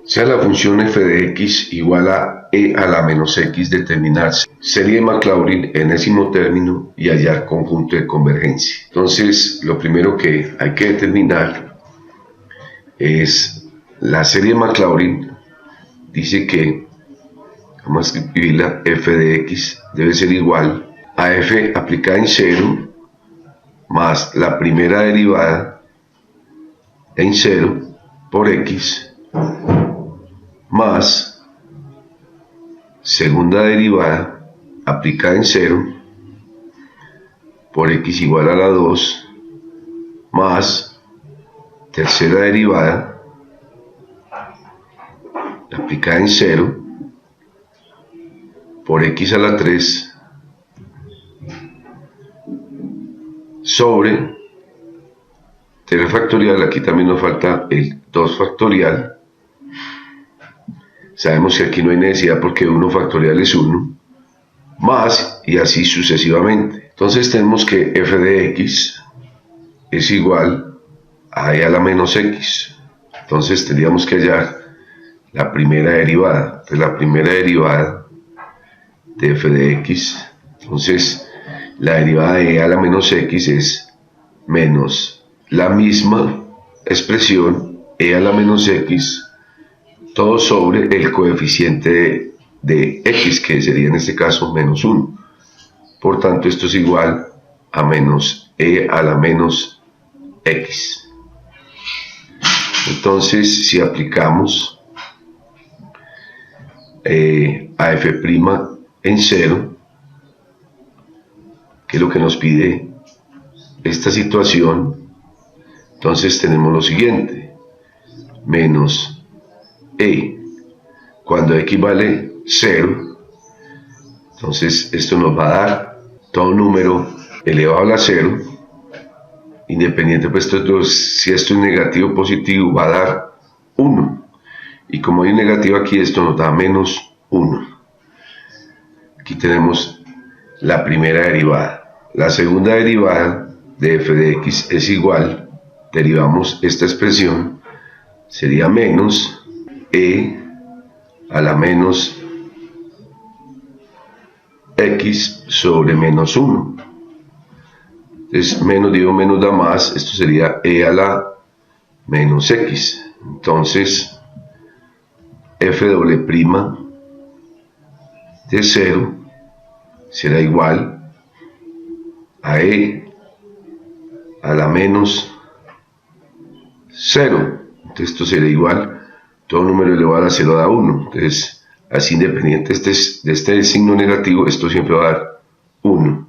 sea la función f de x igual a e a la menos x, determinar serie de Maclaurin, enésimo término y hallar conjunto de convergencia. Entonces, lo primero que hay que determinar es la serie de Maclaurin. Dice que, vamos a escribirla, f de x debe ser igual a f aplicada en 0 más la primera derivada en 0 por x más segunda derivada aplicada en 0 por x igual a la 2 más tercera derivada aplicada en 0 por x a la 3 sobre 3 factorial. Aquí también nos falta el 2 factorial. Sabemos que aquí no hay necesidad porque 1 factorial es 1, más, y así sucesivamente. Entonces tenemos que f de x es igual a e a la menos x. Entonces tendríamos que hallar la primera derivada. Entonces la primera derivada de f de x, entonces la derivada de e a la menos x es menos la misma expresión e a la menos x todo sobre el coeficiente de x, que sería en este caso menos 1. Por tanto, esto es igual a menos e a la menos x. Entonces, si aplicamos a f' en 0, que es lo que nos pide esta situación, entonces tenemos lo siguiente: menos e, cuando x vale 0, entonces esto nos va a dar todo número elevado a la 0, independiente pues si esto es negativo o positivo, va a dar 1, y como hay un negativo aquí, esto nos da menos 1. Aquí tenemos la primera derivada. La segunda derivada de f de x es igual, derivamos esta expresión, sería menos e a la menos x sobre menos 1. Entonces, menos dividido menos da más, esto sería e a la menos x. Entonces, f doble prima de 0 será igual a e a la menos 0. Entonces, esto será igual, todo número elevado a 0 da 1. Entonces, así independiente de este signo negativo, esto siempre va a dar 1.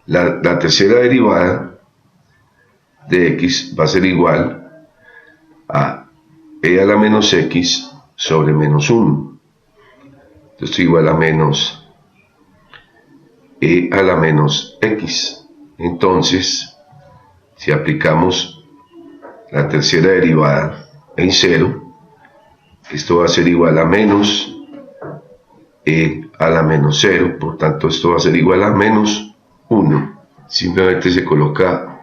La tercera derivada de x va a ser igual a e a la menos x sobre menos 1. Esto es igual a menos e a la menos x. Entonces, si aplicamos la tercera derivada en 0, esto va a ser igual a menos e a la menos 0, por tanto esto va a ser igual a menos 1. Simplemente se coloca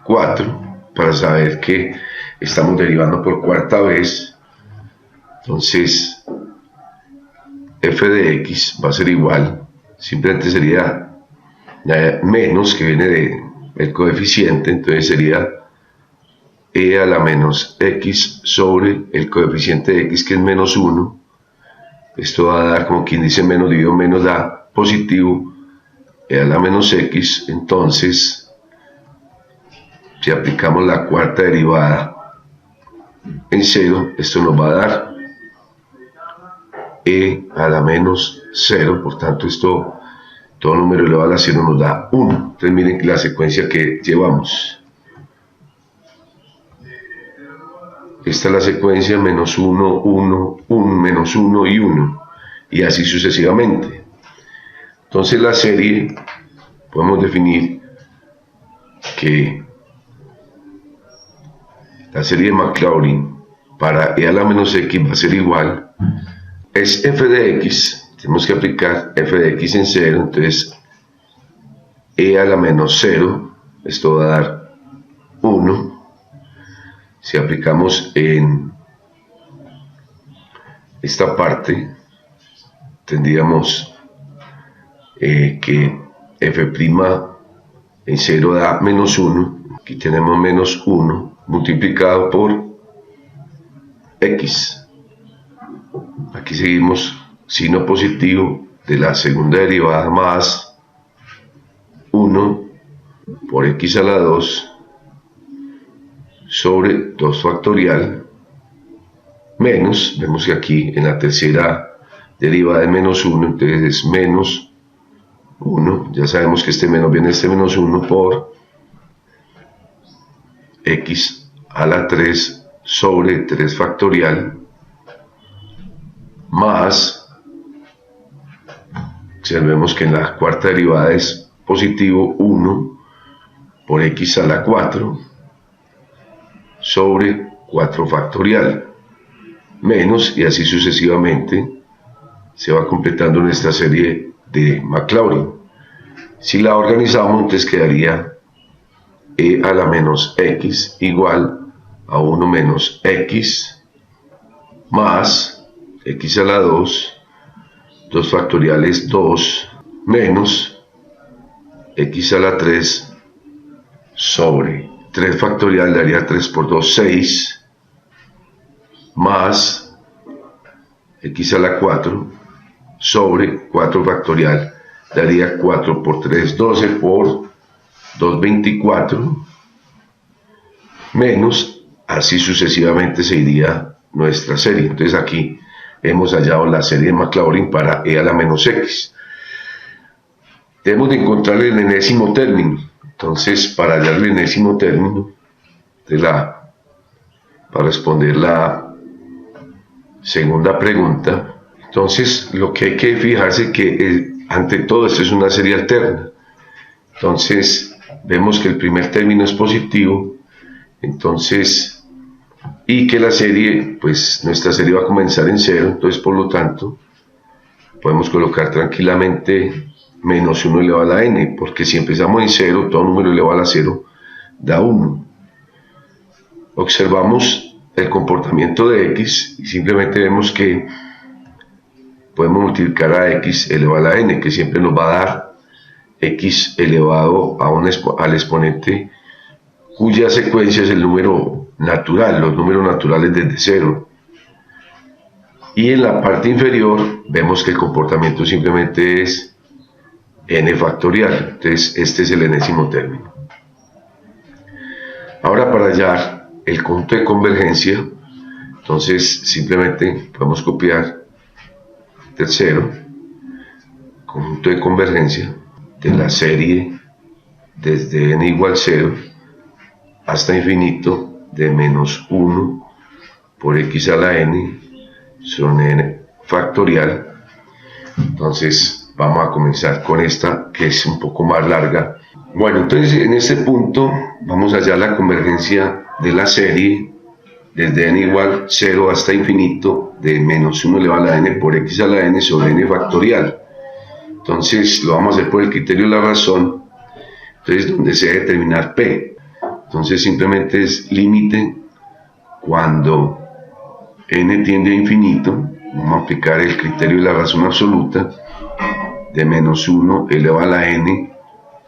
4 para saber que estamos derivando por cuarta vez. Entonces f de x va a ser igual, simplemente sería menos, que viene del coeficiente, entonces sería e a la menos x sobre el coeficiente de x, que es menos 1. Esto va a dar, como quien dice, menos dividido menos da positivo, e a la menos x. Entonces, si aplicamos la cuarta derivada en 0, esto nos va a dar e a la menos 0, por tanto esto, todo número elevado a la 0 nos da 1. Entonces miren la secuencia que llevamos. Esta es la secuencia: menos 1, 1, 1, menos 1 y 1, y así sucesivamente. Entonces la serie, podemos definir que la serie de Maclaurin para e a la menos x va a ser igual, es f de x, tenemos que aplicar f de x en 0, entonces e a la menos 0, esto va a dar 1, si aplicamos en esta parte, tendríamos que f' en 0 da menos 1. Aquí tenemos menos 1 multiplicado por x. Aquí seguimos signo positivo de la segunda derivada más 1 por x a la 2 sobre 2 factorial menos, vemos que aquí en la tercera derivada de menos 1, entonces es menos 1, ya sabemos que este menos viene este menos 1 por x a la 3 sobre 3 factorial más, observemos que en la cuarta derivada es positivo 1 por x a la 4 sobre 4 factorial menos, y así sucesivamente se va completando nuestra serie de Maclaurin. Si la organizamos, entonces quedaría e a la menos x igual a 1 menos x más x a la 2, 2 factoriales 2 menos x a la 3 sobre 3 factorial daría 3 por 2, 6 más x a la 4 sobre 4 factorial daría 4 por 3, 12 por 2, 24 menos, así sucesivamente se iría nuestra serie. Entonces aquí hemos hallado la serie de Maclaurin para e a la menos x. Debemos de encontrar el enésimo término. Entonces, para hallar el enésimo término para responder la segunda pregunta, entonces lo que hay que fijarse que ante todo esto es una serie alterna. Entonces vemos que el primer término es positivo, entonces, y que la serie, pues nuestra serie va a comenzar en 0, entonces por lo tanto podemos colocar tranquilamente menos 1 elevado a la n, porque si empezamos en 0, todo número elevado a la 0 da 1. Observamos el comportamiento de x y simplemente vemos que podemos multiplicar a x elevado a la n, que siempre nos va a dar x elevado al exponente cuya secuencia es el número natural, los números naturales desde 0. Y en la parte inferior vemos que el comportamiento simplemente es n factorial. Entonces este es el enésimo término. Ahora, para hallar el conjunto de convergencia, entonces simplemente podemos copiar tercero conjunto de convergencia de la serie desde n igual 0 hasta infinito de menos 1 por x a la n sobre n factorial. Entonces vamos a comenzar con esta, que es un poco más larga. Bueno, entonces en este punto vamos a hallar la convergencia de la serie desde n igual 0 hasta infinito de menos 1 elevado a la n por x a la n sobre n factorial. Entonces lo vamos a hacer por el criterio de la razón, entonces donde se debe determinar p. Entonces simplemente es límite cuando n tiende a infinito, vamos a aplicar el criterio de la razón absoluta, de menos 1 elevado a la n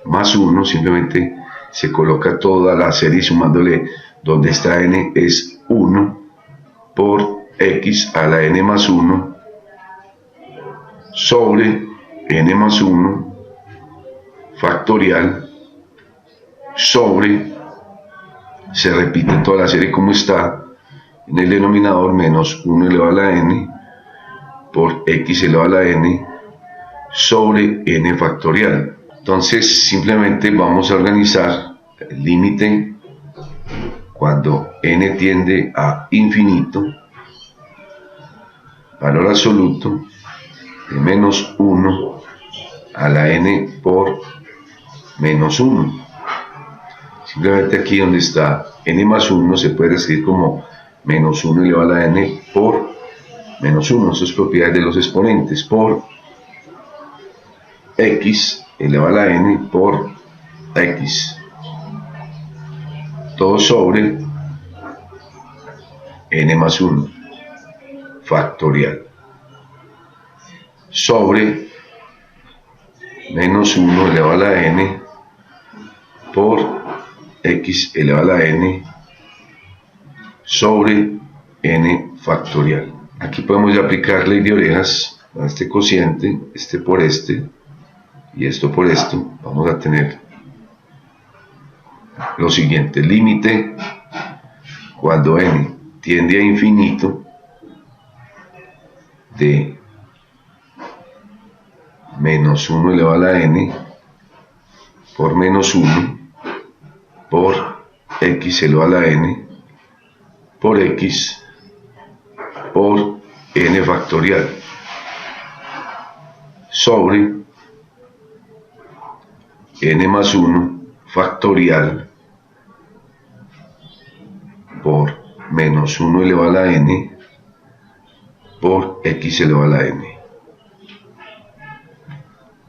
más 1, simplemente se coloca toda la serie sumándole donde está n es 1 por x a la n más 1 sobre n más 1 factorial sobre, se repite toda la serie como está en el denominador, menos 1 elevado a la n por x elevado a la n sobre n factorial. Entonces simplemente vamos a organizar el límite cuando n tiende a infinito, valor absoluto de menos 1 a la n por menos 1. Simplemente aquí donde está n más 1 se puede escribir como menos 1 elevado a la n por menos 1, eso es propiedad de los exponentes, por x elevado a la n por x, todo sobre n más 1 factorial sobre menos 1 elevado a la n por x elevado a la n sobre n factorial. Aquí podemos ya aplicar ley de orejas a este cociente, este por este y esto por esto. Vamos a tener lo siguiente: límite cuando n tiende a infinito de menos 1 elevado a la n por menos 1 por x elevado a la n por x por n factorial sobre n más 1 factorial por menos 1 elevado a la n por x elevado a la n.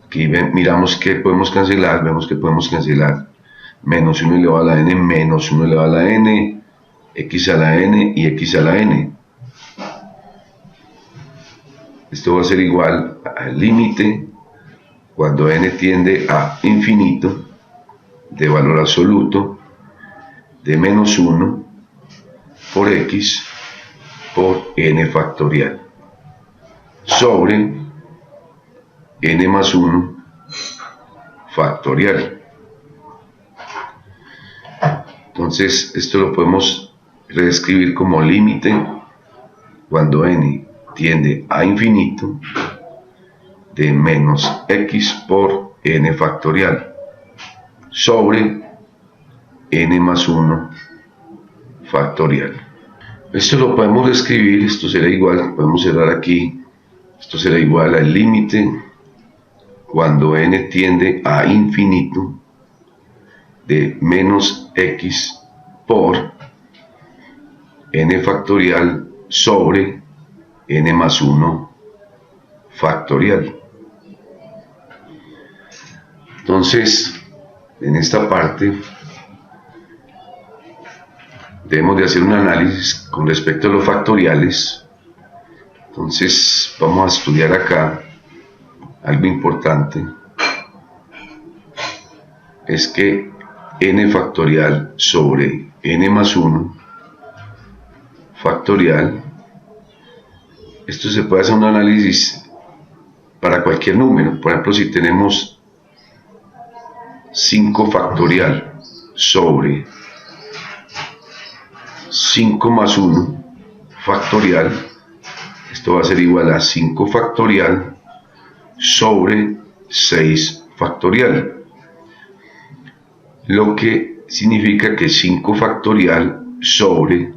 Aquí miramos que podemos cancelar, vemos que podemos cancelar menos 1 elevado a la n, menos 1 elevado a la n, x a la n y x a la n. Esto va a ser igual al límite cuando n tiende a infinito de valor absoluto de menos 1 por x por n factorial sobre n más 1 factorial. Entonces esto lo podemos reescribir como límite cuando n tiende a infinito de menos x por n factorial sobre n más 1 factorial. Esto lo podemos escribir, esto será igual, podemos cerrar aquí, esto será igual al límite cuando n tiende a infinito de menos x por n factorial sobre n más 1 factorial. Entonces, en esta parte debemos de hacer un análisis con respecto a los factoriales. Entonces vamos a estudiar acá algo importante, es que n factorial sobre n más 1 factorial, esto se puede hacer un análisis para cualquier número. Por ejemplo, si tenemos 5 factorial sobre 5 más 1 factorial, esto va a ser igual a 5 factorial sobre 6 factorial, lo que significa que 5 factorial sobre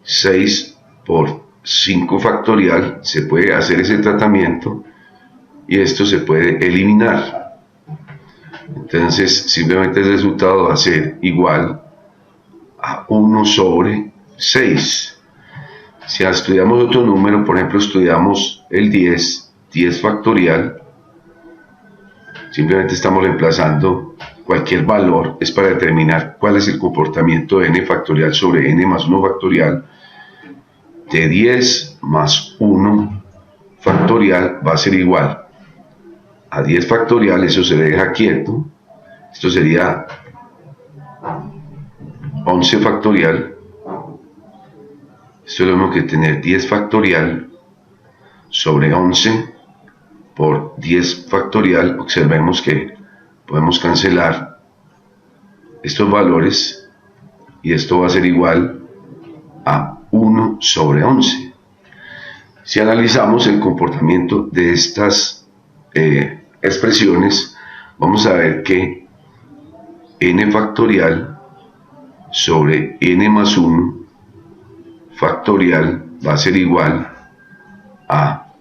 6 por 5 factorial, se puede hacer ese tratamiento y esto se puede eliminar. Entonces simplemente el resultado va a ser igual a 1 sobre 6. Si estudiamos otro número, por ejemplo estudiamos el 10 factorial, simplemente estamos reemplazando cualquier valor, es para determinar cuál es el comportamiento de n factorial sobre n más 1 factorial. De 10 más 1 factorial va a ser igual a 10 factorial, eso se deja quieto, esto sería 11 factorial. Esto es lo mismo que tener 10 factorial sobre 11 por 10 factorial. Observemos que podemos cancelar estos valores y esto va a ser igual a 1 sobre 11. Si analizamos el comportamiento de estas expresiones, vamos a ver que n factorial sobre n más 1 factorial va a ser igual a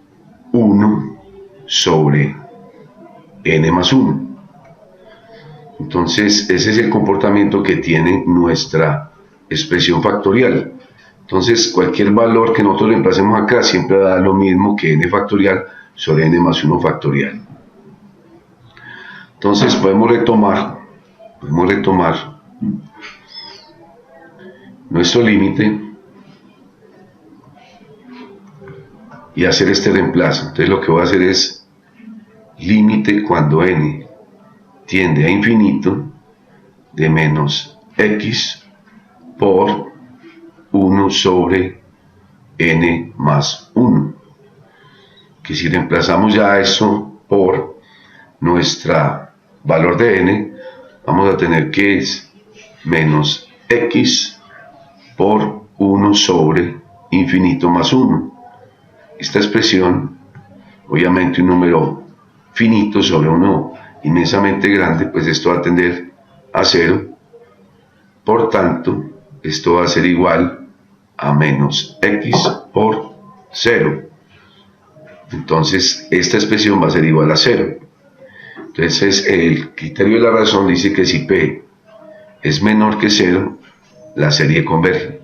1 sobre n más 1. Entonces ese es el comportamiento que tiene nuestra expresión factorial. Entonces cualquier valor que nosotros reemplacemos acá siempre va a dar lo mismo que n factorial sobre n más 1 factorial. Entonces podemos retomar nuestro límite y hacer este reemplazo. Entonces lo que voy a hacer es límite cuando n tiende a infinito de menos x por 1 sobre n más 1. Que si reemplazamos ya eso por nuestra valor de n, vamos a tener que es menos x por 1 sobre infinito más 1. Esta expresión, obviamente un número finito sobre uno inmensamente grande, pues esto va a tender a 0. Por tanto, esto va a ser igual a menos x por 0. Entonces, esta expresión va a ser igual a 0. Entonces, el criterio de la razón dice que si P es menor que 0, la serie converge.